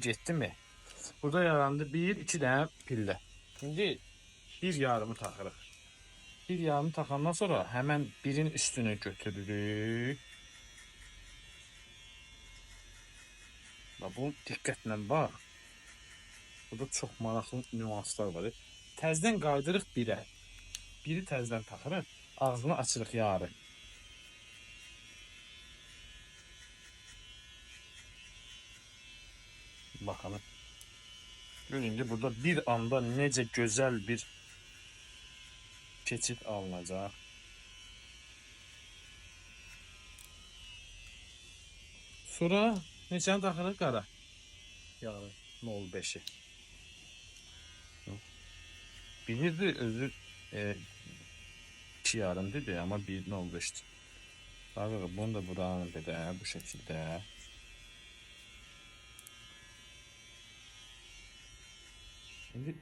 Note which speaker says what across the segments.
Speaker 1: Getdi mi? Burada yarandı bir, iki dənə pillə. İndi bir yarımı taxırıq. Bir yarımı taxandan sonra həmən birin üstünü götürürük. Bu diqqətlə bax. Burada çox maraqlı nüanslar var. Təzədən qaydırıq birə. Biri təzədən taxırıq. Ağzını açırıq yarı. Baxın. Görün burada bir anda necə gözəl bir keçid alınacaq. Sonra neçəni taxırıq qara? Yarı 0.5'i. Bilirdi özü 2 yarım dedi ama 1.05'ti. Bakın bunu da buranın dedi bu şekilde. Şimdi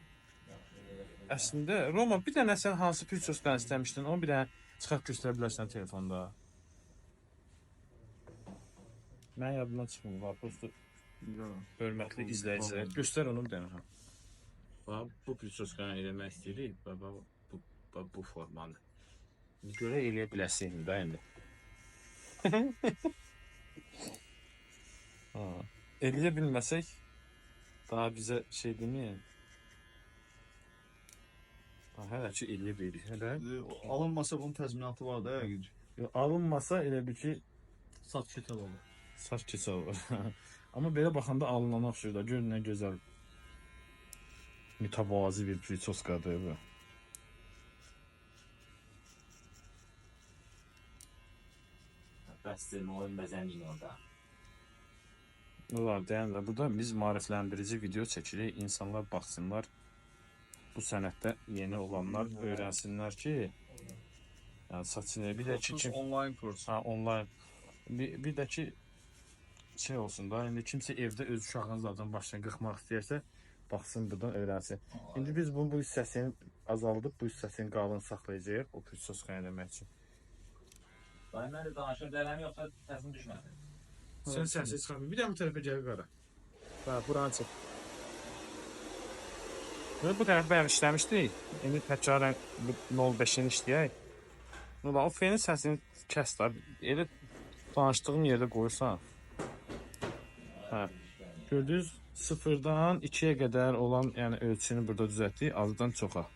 Speaker 1: aslında Roma bir tane sen hansı pülsosdan istemiştin? Onu bir tane çıxart göstərə bilərsən telefonda. Mən yadımdan çıxmır. Var prosto hörmətli izləyicilər. Göstər onu bir dənə. Bax bu pülsosqanı eləmək istəyirik. Bu formanı. Görə eləyə biləsiniz də indi. Eləyə bilməsək daha bizə şey deməyin. Hələ ki eləyə bilirik. Hələ
Speaker 2: alınmasa bunun təzminatı var da yəqin.
Speaker 1: Alınmasa elə bir ki
Speaker 2: Saç keçəl olur.
Speaker 1: saç keçəl olur. Amma belə baxanda alınana oxşuyur da. Görün nə gözəl mütəvazi bir prisoskadır bu.
Speaker 3: Bəsdir, oyun bəzənliyin orada.
Speaker 1: Bunlar deyəndə burada biz maarifləndirici video çəkirik. İnsanlar baxsınlar. Bu sənətdə yeni olanlar öyrənsinlər ki, yəni saçını bir də ki kim
Speaker 2: Online kurs.
Speaker 1: onlayn bir də ki şey olsun da indi kimsə evdə öz uşağının zadını başına qırxmaq istəyirsə baxsın buradan öyrənsin. İndi biz bu hissəsini azaldıb bu hissəsini qalın saxlayacağıq o prisoskaya demək üçün.
Speaker 3: Dayı mən də danışır dələm yoxsa səsim düşmədi.
Speaker 1: Sən səsi çıxartma. Bir də bu tərəfə gəl qara. Bax buranı çək. Bu tərəf bəyan işləmişdik. İndi təkrarən 0.5'ini işləyək. O fenin səsini kəs də. Elə danışdığım yerdə qoyursan. Hə. Gördünüz 0-dan 2'ye qədər olan yəni ölçünü burada düzəltdik azdan çoxa.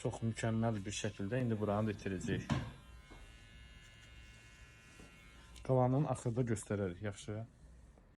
Speaker 1: Çox mükəmməl bir şəkildə indi buranı da itirəcəyik. Qalanını axırda göstərərik yaxşı.